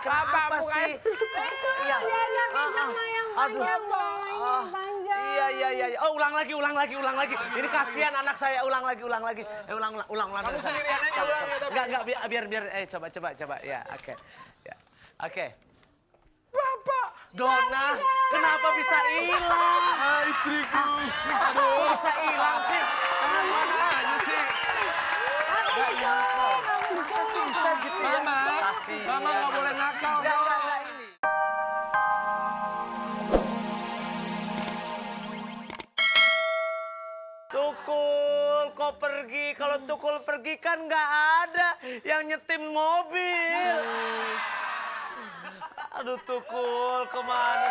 Kenapa sih? Iya. Diajakin sama yang panjang, panjang. Iya. Oh, ulang lagi. Ini kasihan anak saya, ulang lagi. Ulang. Kamu sendirian aja ulang ya. Enggak, biar. Coba. Ya, oke. Ya. Oke. Bapak. Dona, kenapa bisa hilang? Istriku. Aduh. Bisa hilang sih? Mana aja sih? Masa sih bisa gitu ya? Mama nggak boleh nakal. Enggak ini. Tukul, kok pergi? Kalau Tukul pergi kan nggak ada yang nyetim mobil. Aduh Tukul, kemana?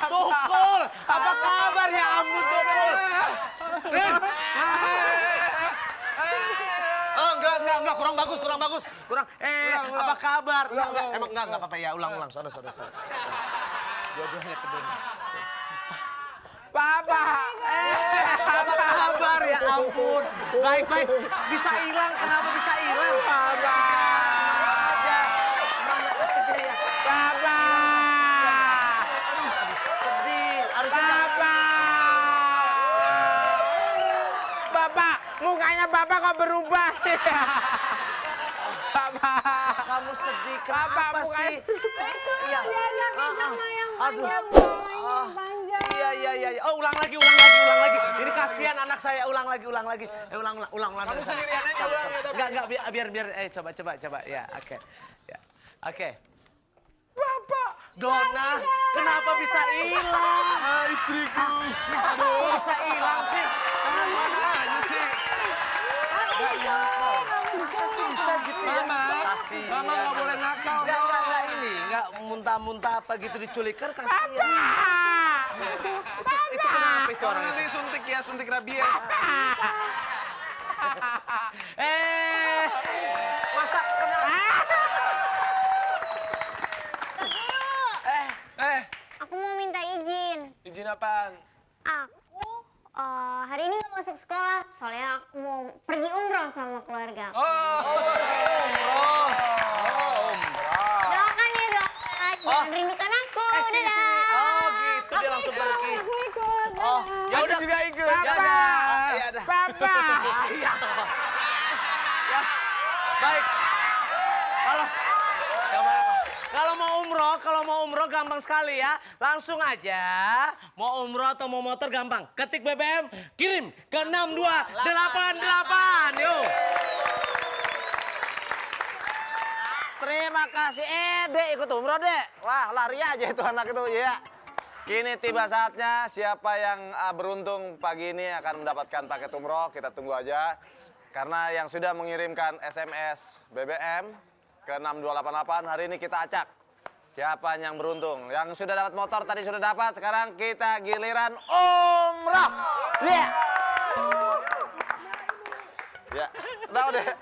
Tukul, apa kabar ya ampun Tukul? Oh, enggak, kurang bagus. Apa kabar? Emang enggak apa-apa ya, ulang, sono. Dua-duanya kedua. Papa. Apa kabar ya ampun? Baik, bisa hilang, kenapa bisa hilang? Papa. Papa. Sedih, harusnya Bapak, mukanya Bapak kok berubah? Bapak. kamu sedih, Bapak, kenapa sih? Itu diajakin sama yang panjang, panjang. Iya. Oh, ulang lagi. Ini kasihan anak saya, ulang lagi. Ulang. Kamu sendirian aja ulang ya. Enggak, biar. Coba. Ya, oke. Ya. Oke. Bapak. Dona, kenapa bisa hilang? Istriku. Aduh. Bisa hilang sih? Mana aja sih? Masa sih bisa gitu ya? Mama nggak boleh nakal. Enggak ini, enggak muntah-muntah apa gitu diculik kan kasihan. Itu kenapa itu Kamu orang? nanti suntik ya, suntik rabies. Masa kenapa? Aku mau minta izin. Izin apaan? Aku hari ini nggak masuk sekolah, soalnya aku mau pergi umroh sama keluarga. Umroh. Doakan ya, doakan. Jangan rindukan aku. Sini. Oh gitu, dia langsung pergi. Aku ikut. Oh, ya udah juga ikut. Papa. Papa. Ya. Baik. Kalau mau umroh gampang sekali ya. Langsung aja. Mau umroh atau mau motor gampang. Ketik BBM, kirim ke 6288. Yuk. Terima kasih, Dek ikut umroh, Dek. Wah, lari aja itu anak itu, ya. Kini tiba saatnya siapa yang beruntung pagi ini akan mendapatkan paket umroh. Kita tunggu aja. Karena yang sudah mengirimkan SMS BBM ke 6288, hari ini kita acak. Siapa yang beruntung? Yang sudah dapat motor tadi sudah dapat, sekarang kita giliran umroh. Yeah. Ya, udah.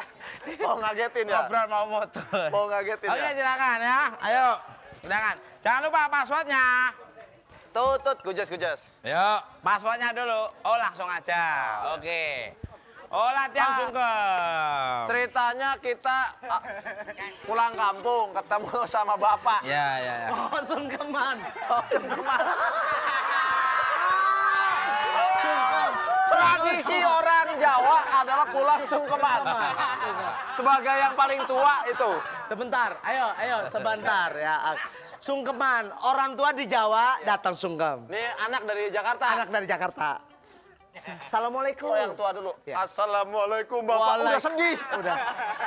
Mau ngagetin ya? Ngobrol mau motor. Mau ngagetin Oke, ya? silakan ya. Ayo, silakan. Jangan lupa passwordnya. Tutut, gujes. Yuk, passwordnya dulu. Oh, langsung aja. Oke. Oh, latihan sungkem. Ceritanya kita pulang kampung ketemu sama bapak. Ya. Oh, sungkeman. Tradisi orang Jawa adalah pulang sungkeman. Sebagai yang paling tua itu. Sebentar, ayo sebentar ya. Sungkeman, orang tua di Jawa datang sungkem. Ini anak dari Jakarta. Anak dari Jakarta. Assalamualaikum. Oh, yang tua dulu. Ya. Assalamualaikum Bapak. Udah sedih. Udah.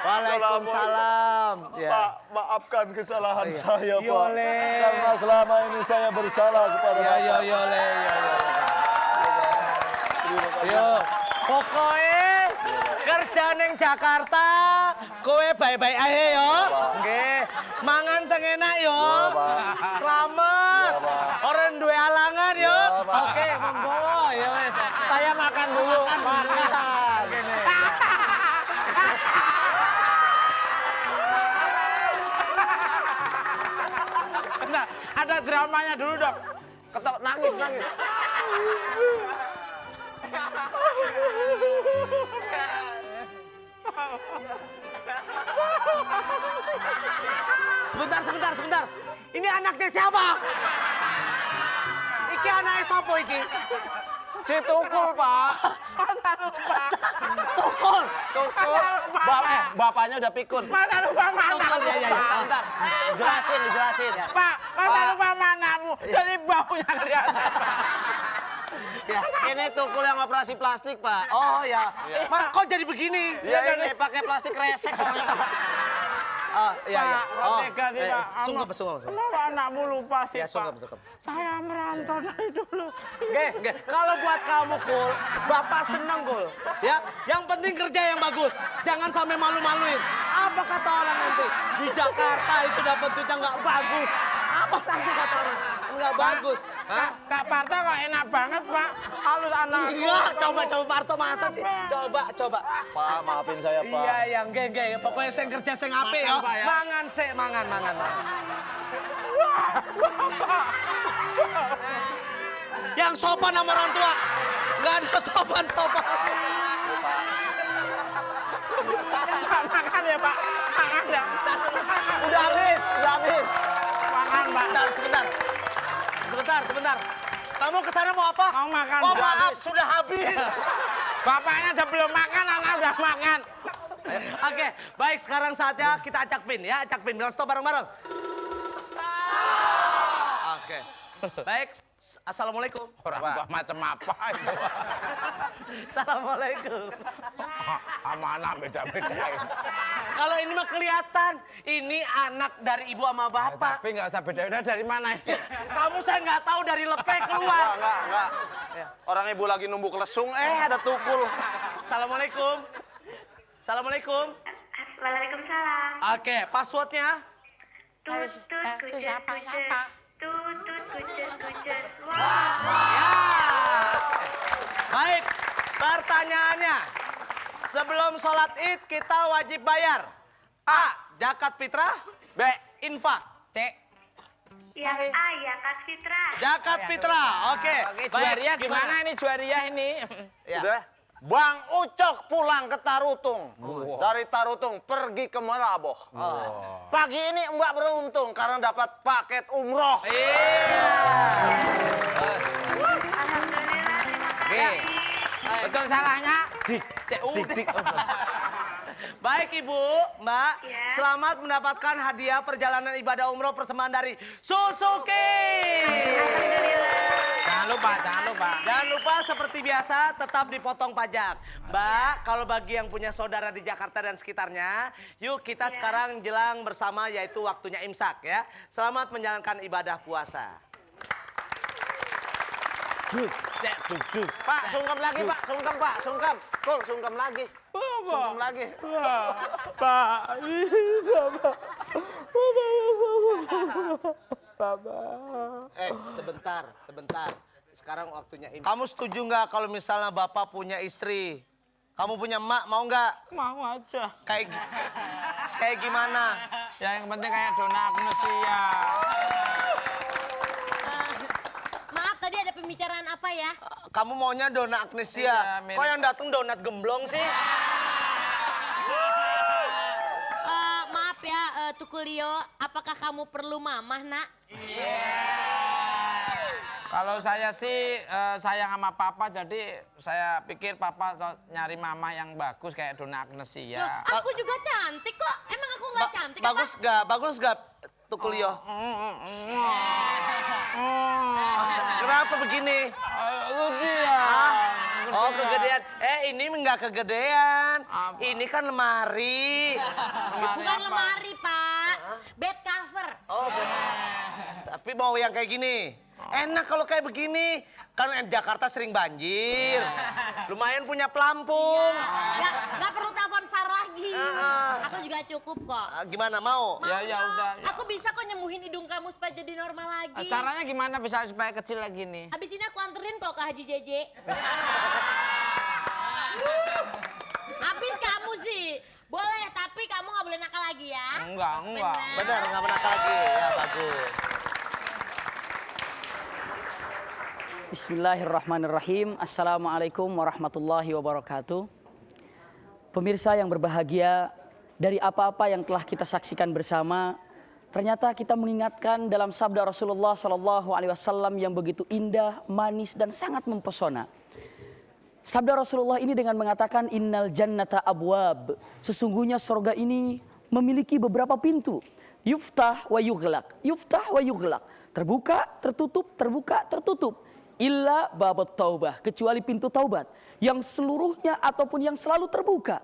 Waalaikumsalam. Ya. Pak, maafkan kesalahan Iya. saya, Pak. Yole. Karena selama ini saya bersalah kepada Bapak. Yo, pokoknya kerja neng Jakarta, kowe baik-baik aja yo. Nggih, mangan sing enak yo. Selamat. Orang duwe alangan yo. Oke, monggo ya wes. Saya makan dulu. Makan. Bentar, ada dramanya dulu dong. Ketok nangis. sebentar. Ini anaknya siapa? Iki anaknya siapa iki? Si Tukul, Pak. Masa lupa. Tukul. Bapaknya udah pikun. Masa lupa mana? Tukul, ya. Bentar, dijelasin ya. Pak, masa lupa manamu? Jadi baunya kelihatan. Ya, ini Tukul yang operasi plastik, Pak. Oh ya. Mak, kok jadi begini? Ya ini pakai plastik resek soalnya, Pak. Iya. Pak, kok tega sih, Pak? Sunggup. Kenapa anakmu lupa sih, Ya, Pak? sunggup. Saya merantau dari dulu. Nggih. Kalau buat kamu, Kul, Bapak seneng, Kul. Ya, yang penting kerja yang bagus. Jangan sampai malu-maluin. Apa kata orang nanti? Di Jakarta itu dapat duitnya nggak bagus. Apa nanti kata orang? Nggak bagus. Hah? Kak Parto kok enak banget, Pak. Halus anakku. Iya, coba Parto masa sih? Coba. Pak, maafin saya, Pak. Iya, yang nggih. Pokoknya sing kerja sing apik ya. Pak, ya. Mangan sik, mangan. Yang sopan sama orang tua. Nggak ada sopan. Pak, makan ya, Pak. Makan ya. Udah habis. Makan, Pak. Sebentar. Kamu kesana mau apa? Mau makan. Oh, Udah maaf, habis. sudah habis. Bapaknya udah belum makan, anak udah makan. Oke, baik sekarang saatnya kita acak pin ya, acak pin. Bilang stop bareng-bareng. Oke. Baik, assalamualaikum. Orang tua macam apa itu? Assalamualaikum. Sama anak beda-beda. Kalau ini mah kelihatan, ini anak dari ibu sama bapak. Tapi nggak usah beda-beda dari mana ini. Kamu saya nggak tahu dari lepek keluar. Enggak. Orang ibu lagi numbuk lesung, ada Tukul. Assalamualaikum. Waalaikumsalam. Oke, passwordnya? Tutut kucur kucur. Tutut kucur kucur. Ya. Baik, pertanyaannya. Sebelum sholat id kita wajib bayar. A. Zakat fitrah. B. Infak. C. Yang A ya Kak Fitra. Zakat fitrah. Oke. Oke, Juwaria gimana ini Juwaria ini? Ya. Udah. Bang Ucok pulang ke Tarutung. Dari Tarutung pergi ke Meraboh. Pagi ini Mbak beruntung karena dapat paket umroh. Iya. Alhamdulillah, terima Oke. kasih. Betul salahnya? Dik. Baik Ibu, Mbak, Ya. selamat mendapatkan hadiah perjalanan ibadah umroh persembahan dari Suzuki. Alhamdulillah. Jangan lupa. Jangan lupa seperti biasa tetap dipotong pajak. Mbak, kalau bagi yang punya saudara di Jakarta dan sekitarnya, yuk kita sekarang jelang bersama yaitu waktunya imsak ya. Selamat menjalankan ibadah puasa. Pak, sungkem lagi, Pak. Sungkem. Kul, sungkem lagi. Sungkem lagi. Sebentar. Sekarang waktunya imsak. Kamu setuju nggak kalau misalnya Bapak punya istri? Kamu punya emak, mau nggak? Mau aja. Kayak gimana? Ya yang penting kayak Donna Agnesia. Maaf, tadi ada pembicaraan apa ya? Kamu maunya Donna Agnesia. Iya, mirip. Kok yang datang donat gemblong sih? Maaf ya, Tukulio, apakah kamu perlu mamah, Nak? Kalau saya sih sayang sama papa, jadi saya pikir papa nyari mama yang bagus kayak Donna Agnesia. Loh, aku juga cantik kok. Emang aku nggak cantik Bagus gak, Tukulio? Kenapa begini? Dia. Oh, kegedean. Ini nggak kegedean. Apa? Ini kan lemari. Bukan lemari, Pak. Bed cover. Oh, tapi mau yang kayak gini. Enak kalau kayak begini. Kan Jakarta sering banjir. Lumayan punya pelampung. Nggak perlu telepon Sar lagi. Aku juga cukup kok. Gimana, mau? Ya udah. Ya. Aku bisa kok nyembuhin hidung kamu supaya jadi normal lagi. Caranya gimana bisa supaya kecil lagi nih? Habis ini aku anterin kok ke Haji Jeje. Habis kamu sih. Boleh, tapi kamu nggak boleh nakal lagi ya. Enggak. Bener, nggak menakal lagi. Ya, bagus. Bismillahirrahmanirrahim. Assalamualaikum warahmatullahi wabarakatuh. Pemirsa yang berbahagia, dari apa-apa yang telah kita saksikan bersama, Ternyata kita mengingatkan dalam sabda Rasulullah SAW yang begitu indah, manis dan sangat mempesona. Sabda Rasulullah ini dengan mengatakan innal jannata abwab. Sesungguhnya surga ini memiliki beberapa pintu. Yuftah wa yughlaq. Yuftah wa yughlaq. Terbuka, tertutup, terbuka, tertutup. Illa babut taubah. Kecuali pintu taubat. Yang seluruhnya ataupun yang selalu terbuka.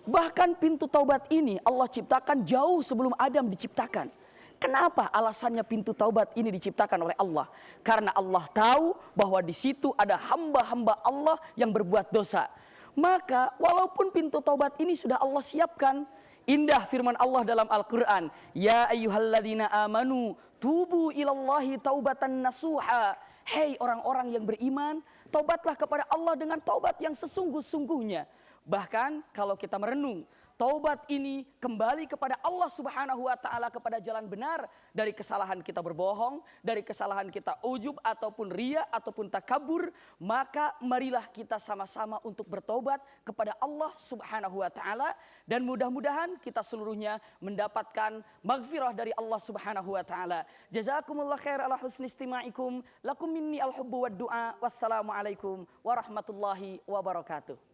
Bahkan pintu taubat ini Allah ciptakan jauh sebelum Adam diciptakan. Kenapa alasannya pintu taubat ini diciptakan oleh Allah? Karena Allah tahu bahwa di situ ada hamba-hamba Allah yang berbuat dosa. Maka walaupun pintu taubat ini sudah Allah siapkan, indah firman Allah dalam Al-Quran. Ya ayyuhalladzina amanu tubu ilallahi taubatan nasuha. Hei orang-orang yang beriman, taubatlah kepada Allah dengan taubat yang sesungguh-sungguhnya. Bahkan kalau kita merenung, taubat ini kembali kepada Allah Subhanahu wa taala, kepada jalan benar dari kesalahan kita berbohong, dari kesalahan kita ujub ataupun ria ataupun takabur, maka marilah kita sama-sama untuk bertobat kepada Allah Subhanahu wa taala dan mudah-mudahan kita seluruhnya mendapatkan maghfirah dari Allah Subhanahu wa taala. Jazakumullah khair ala husni istima'ikum. Lakum minni al-hubbu wad du'a. Wassalamualaikum warahmatullahi wabarakatuh.